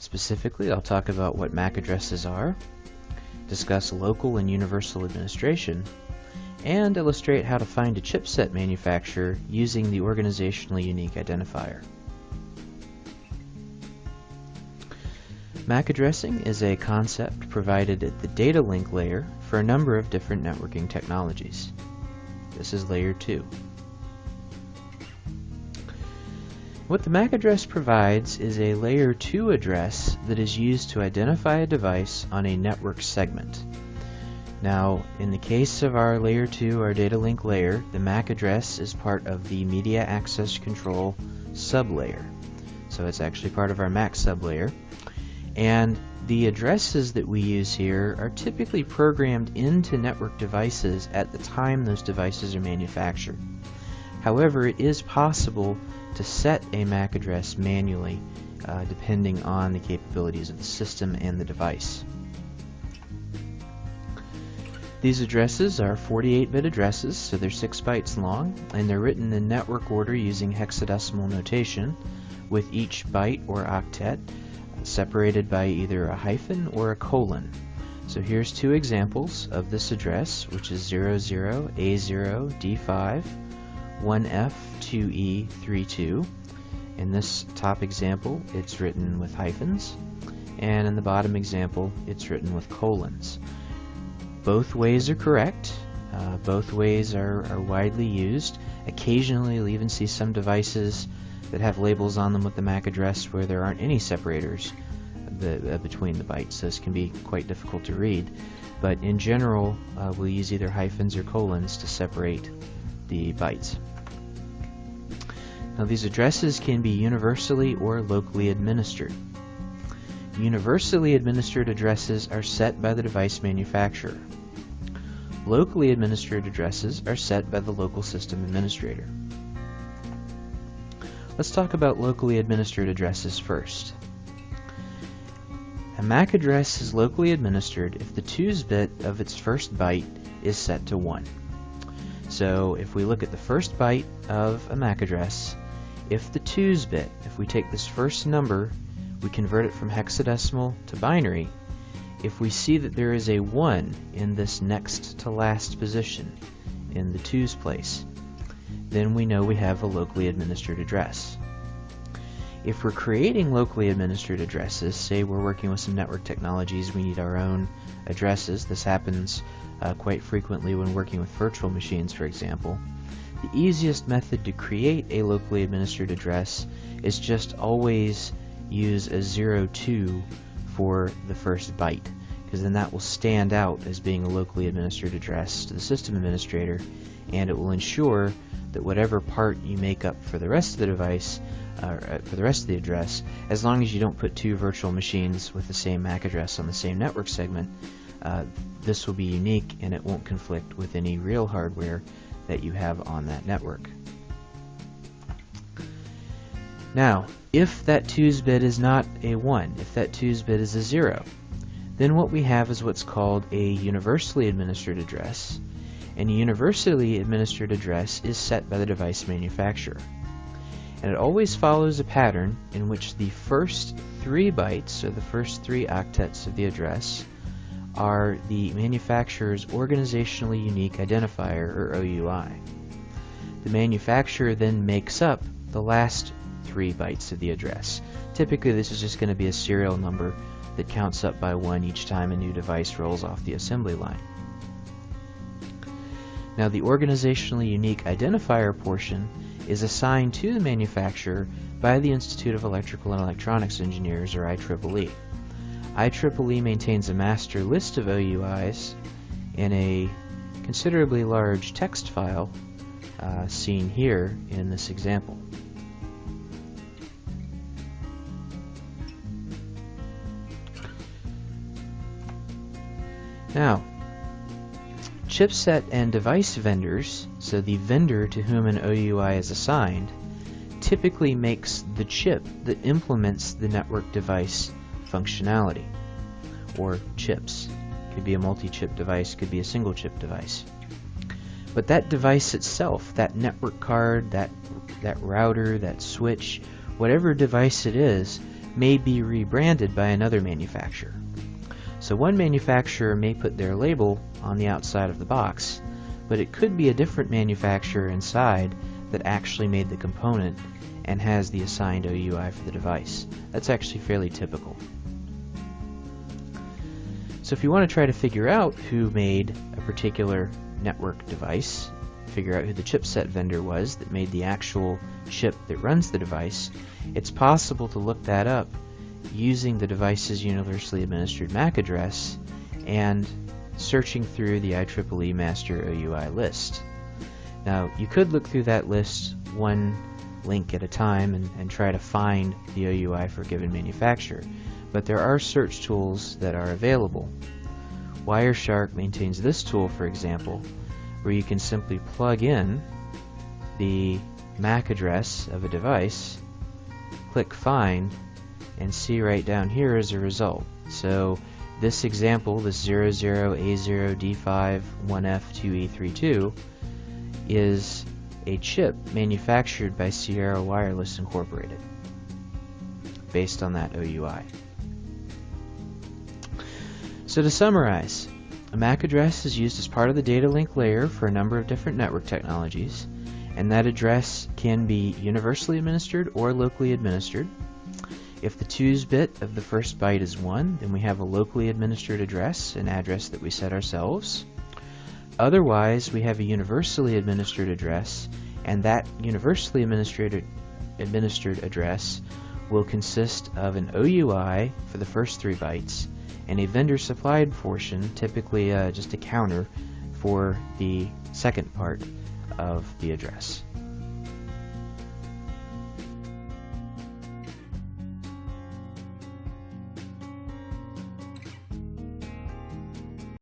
Specifically, I'll talk about what MAC addresses are, discuss local and universal administration, and illustrate how to find a chipset manufacturer using the organizationally unique identifier. MAC addressing is a concept provided at the data link layer for a number of different networking technologies. This is layer 2. What the MAC address provides is a layer 2 address that is used to identify a device on a network segment. Now, in the case of our layer 2, our data link layer, the MAC address is part of the media access control sublayer. So it's actually part of our MAC sublayer. And the addresses that we use here are typically programmed into network devices at the time those devices are manufactured. However, it is possible to set a MAC address manually depending on the capabilities of the system and the device. These addresses are 48-bit addresses, so they're 6 bytes long, and they're written in network order using hexadecimal notation, with each byte or octet separated by either a hyphen or a colon. So here's 2 examples of this address, which is 00A0D5 1F2E32. In this top example, it's written with hyphens, and in the bottom example, it's written with colons. Both ways are correct. Both ways are widely used. Occasionally, you'll even see some devices that have labels on them with the MAC address where there aren't any separators between the bytes. This can be quite difficult to read, but in general, we'll use either hyphens or colons to separate the bytes. Now, these addresses can be universally or locally administered. Universally administered addresses are set by the device manufacturer. Locally administered addresses are set by the local system administrator. Let's talk about locally administered addresses first. A MAC address is locally administered if the 2's bit of its first byte is set to 1. So if we look at the first byte of a MAC address, if the 2's bit, if we take this first number, we convert it from hexadecimal to binary, if we see that there is a 1 in this next to last position in the 2's place, then we know we have a locally administered address. If we're creating locally administered addresses, say we're working with some network technologies, we need our own addresses. This happens quite frequently when working with virtual machines, for example. The easiest method to create a locally administered address is just always use a 02 for the first byte, because then that will stand out as being a locally administered address to the system administrator, and it will ensure that whatever part you make up for the rest of the device, for the rest of the address, as long as you don't put 2 virtual machines with the same MAC address on the same network segment, this will be unique and it won't conflict with any real hardware that you have on that network. Now, if that 2's bit is not a 1, if that 2's bit is a 0, then what we have is what's called a universally administered address, and a universally administered address is set by the device manufacturer. And it always follows a pattern in which the first 3 bytes, or the first 3 octets of the address, are the manufacturer's organizationally unique identifier, or OUI. The manufacturer then makes up the last 3 bytes of the address. Typically, this is just going to be a serial number that counts up by 1 each time a new device rolls off the assembly line. Now, the organizationally unique identifier portion is assigned to the manufacturer by the Institute of Electrical and Electronics Engineers, or IEEE. IEEE maintains a master list of OUIs in a considerably large text file seen here in this example. Now, chipset and device vendors, so the vendor to whom an OUI is assigned, typically makes the chip that implements the network device functionality, or chips. Could be a multi-chip device, could be a single chip device. But that device itself, that network card, that router, that switch, whatever device it is, may be rebranded by another manufacturer. So one manufacturer may put their label on the outside of the box, but it could be a different manufacturer inside that actually made the component and has the assigned OUI for the device. That's actually fairly typical. So if you want to try to figure out who made a particular network device, figure out who the chipset vendor was that made the actual chip that runs the device, it's possible to look that up using the device's universally administered MAC address and searching through the IEEE master OUI list. Now, you could look through that list one link at a time and try to find the OUI for a given manufacturer, but there are search tools that are available. Wireshark maintains this tool, for example, where you can simply plug in the MAC address of a device, click Find, and see right down here as a result. So this example, this 00A0D5-1F2E32, is a chip manufactured by Sierra Wireless Incorporated based on that OUI. So to summarize, a MAC address is used as part of the data link layer for a number of different network technologies, and that address can be universally administered or locally administered. If the 2's bit of the first byte is 1, then we have a locally administered address, an address that we set ourselves. Otherwise, we have a universally administered address, and that universally administered address will consist of an OUI for the first 3 bytes and a vendor-supplied portion, typically just a counter, for the second part of the address.